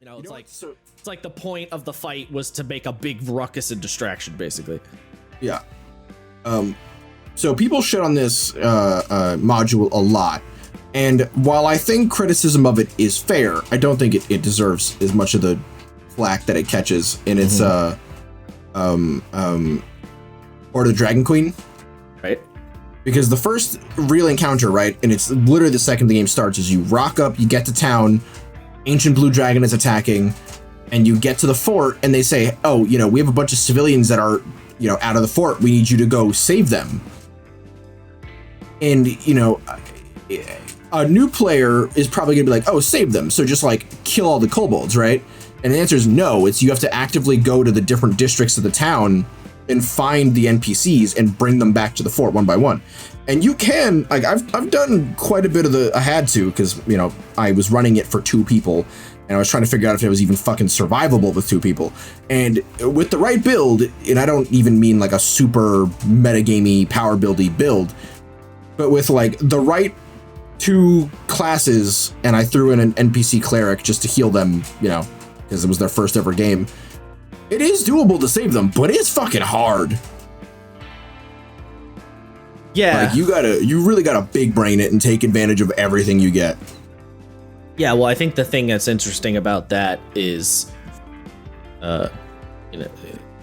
It's like the point of the fight was to make a big ruckus and distraction, basically. Yeah. So people shit on this module a lot. And while I think criticism of it is fair, I don't think it deserves as much of the flack that it catches in its Hoard of the Dragon Queen. Right. Because the first real encounter, right, and it's literally the second the game starts, is you rock up, you get to town, Ancient Blue Dragon is attacking, and you get to the fort, and they say, oh, we have a bunch of civilians that are, out of the fort. We need you to go save them. And, a new player is probably gonna be like, oh, save them. So just kill all the kobolds, right? And the answer is no. It's you have to actively go to the different districts of the town and find the NPCs and bring them back to the fort one by one. And you can, I've done quite a bit of I had to, because, I was running it for 2 people, and I was trying to figure out if it was even fucking survivable with 2 people. And with the right build, and I don't even mean a super metagamey, power buildy build, but with the right 2 classes, and I threw in an NPC cleric just to heal them, because it was their first ever game. It is doable to save them, but it's fucking hard. Yeah. You really gotta big brain it and take advantage of everything you get. Yeah, well, I think the thing that's interesting about that is,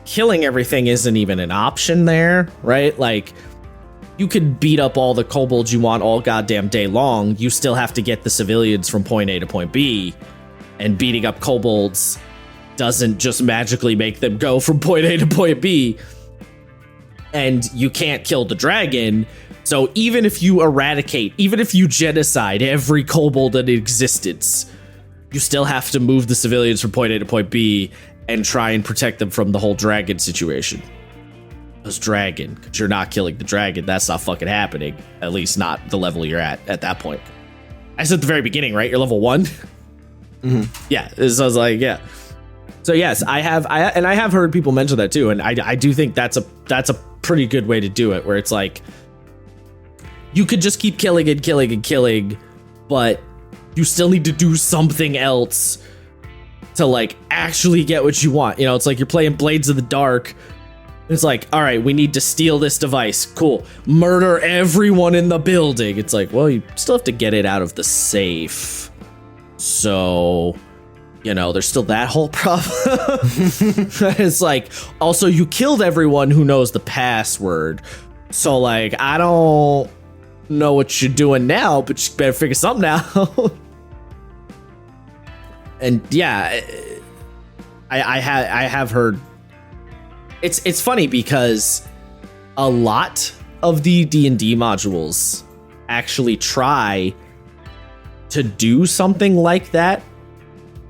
killing everything isn't even an option there, right? You could beat up all the kobolds you want all goddamn day long. You still have to get the civilians from point A to point B, and beating up kobolds doesn't just magically make them go from point A to point B. And you can't kill the dragon. So even if you genocide every kobold in existence, you still have to move the civilians from point A to point B and try and protect them from the whole dragon situation. Because dragon, because you're not killing the dragon, that's not fucking happening. At least not the level you're at that point. I said at the very beginning, right? You're level 1? Mm-hmm. Yeah, so I was like, yeah. So yes, I have heard people mention that too, and I do think that's a pretty good way to do it, where it's you could just keep killing and killing and killing, but you still need to do something else to actually get what you want. It's you're playing Blades of the Dark. It's all right, we need to steal this device. Cool. Murder everyone in the building. It's well, you still have to get it out of the safe. So, there's still that whole problem. It's also you killed everyone who knows the password. So I don't know what you're doing now, but you better figure something out. And yeah, I have heard. It's funny because a lot of the D&D modules actually try to do something like that,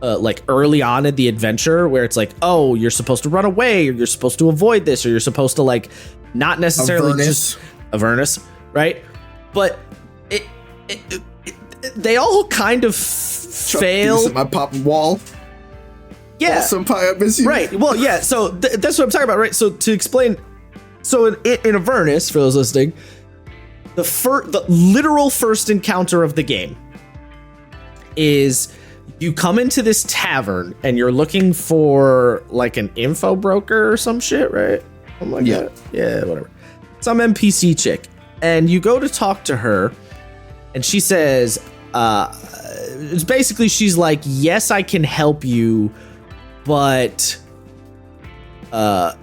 early on in the adventure, where it's oh, you're supposed to run away, or you're supposed to avoid this, or you're supposed to not necessarily just Avernus, right? But they all kind of fail. My pop wall. Yeah. Senpai, I miss you. Right. Well, yeah. So that's what I'm talking about, right? So to explain, in Avernus, for those listening, the literal first encounter of the game is you come into this tavern and you're looking for an info broker or some shit, right? I'm that. Yeah, whatever. Some NPC chick, and you go to talk to her, and she says, it's basically she's yes, I can help you. But there's a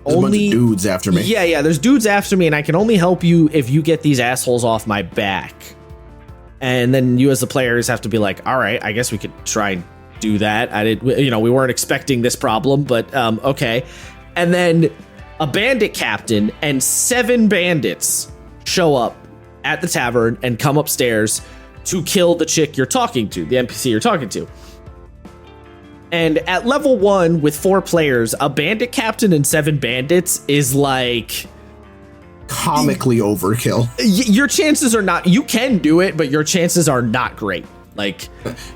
bunch of dudes after me. Yeah, there's dudes after me, and I can only help you if you get these assholes off my back. And then you as the players have to be all right, I guess we could try and do that. We weren't expecting this problem, but okay. And then a bandit captain and 7 bandits show up at the tavern and come upstairs to kill the chick you're talking to, the NPC you're talking to. And at level 1 with 4 players, a bandit captain and 7 bandits is comically overkill. Your chances are not, you can do it, but your chances are not great.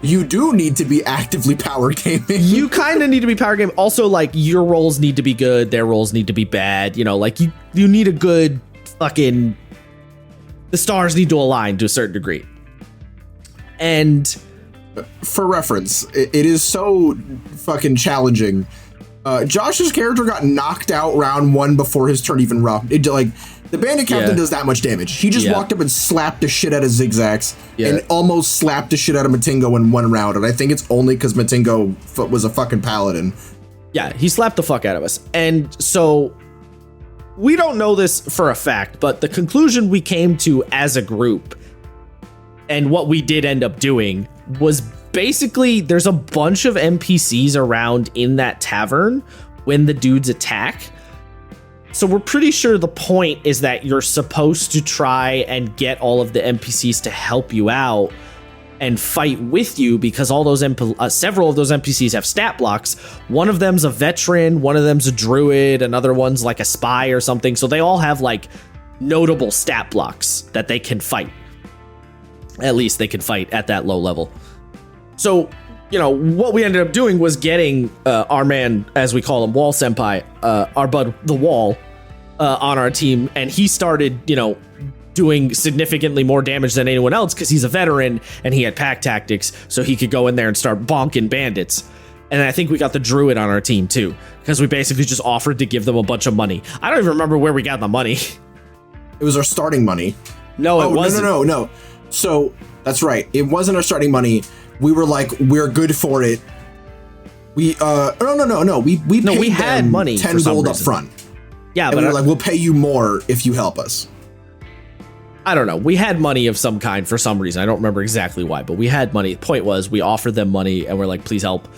You do need to be actively power gaming. You kind of need to be power gaming. Also, your rolls need to be good, their rolls need to be bad. You need a good fucking, the stars need to align to a certain degree. And For reference, it is so fucking challenging. Josh's character got knocked out round 1 before his turn even rocked. Like, the bandit captain does that much damage. He just walked up and slapped the shit out of Zigzags and almost slapped the shit out of Matingo in 1 round. And I think it's only because Matingo was a fucking paladin. Yeah, he slapped the fuck out of us. And so we don't know this for a fact, but the conclusion we came to as a group and what we did end up doing was basically there's a bunch of NPCs around in that tavern when the dudes attack. So we're pretty sure the point is that you're supposed to try and get all of the NPCs to help you out and fight with you, because all those several of those NPCs have stat blocks. One of them's a veteran, one of them's a druid, another one's like a spy or something. So they all have like notable stat blocks that they can fight. At least they can fight at that low level. So, you know, what we ended up doing was getting our man, as we call him, Wall Senpai, our bud, the Wall, on our team. And he started, you know, doing significantly more damage than anyone else because he's a veteran and he had pack tactics, so he could go in there and start bonking bandits. And I think we got the druid on our team too, because we basically just offered to give them a bunch of money. I don't even remember where we got the money. It was our starting money. No, it wasn't. No. So that's right. It wasn't our starting money. We were like, we're good for it. We no. We had money, 10 gold up front. Yeah, and but we were like, we'll pay you more if you help us. I don't know. We had money of some kind for some reason. I don't remember exactly why, but we had money. The point was we offered them money and we're like, please help.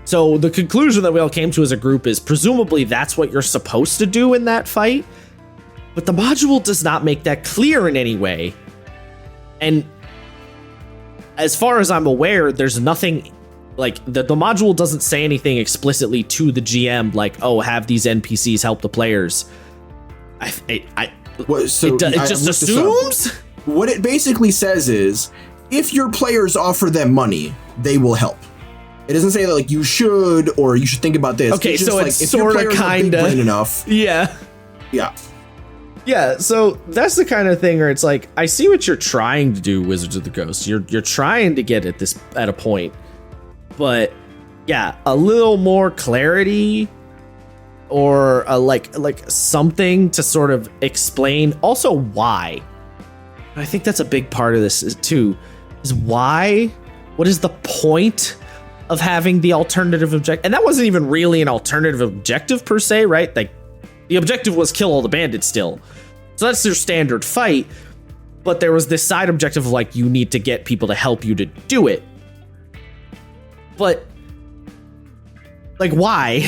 So the conclusion that we all came to as a group is presumably that's what you're supposed to do in that fight. But the module does not make that clear in any way. And as far as I'm aware, there's nothing like the module doesn't say anything explicitly to the GM like, oh, have these NPCs help the players. It just assumes? What it basically says is, if your players offer them money, they will help. It doesn't say that like you should or you should think about this. Okay, it's so like, it's sort of kind of enough. Yeah. So that's the kind of thing where it's like, I see what you're trying to do, Wizards of the Coast. You're trying to get at a point, but yeah, a little more clarity. Or like something to sort of explain also why. I think that's a big part of this too, is why, what is the point of having the alternative objective? And that wasn't even really an alternative objective per se, right? Like the objective was kill all the bandits still. So that's their standard fight. But there was this side objective of like, you need to get people to help you to do it. But like, why?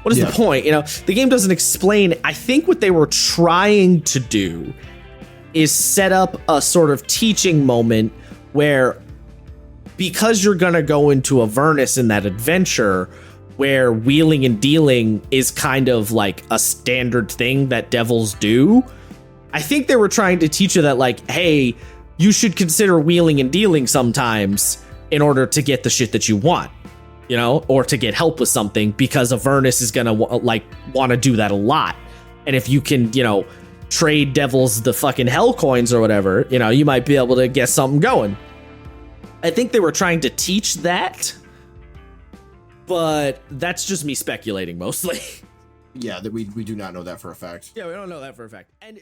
What is the point? You know, the game doesn't explain. I think what they were trying to do is set up a sort of teaching moment where, because you're going to go into Avernus in that adventure where wheeling and dealing is kind of like a standard thing that devils do, I think they were trying to teach you that like, hey, you should consider wheeling and dealing sometimes in order to get the shit that you want. You know, or to get help with something, because Avernus is gonna want to do that a lot. And if you can, you know, trade devils the fucking hell coins or whatever, you know, you might be able to get something going. I think they were trying to teach that, but that's just me speculating mostly. Yeah, that we do not know that for a fact. Yeah, we don't know that for a fact. And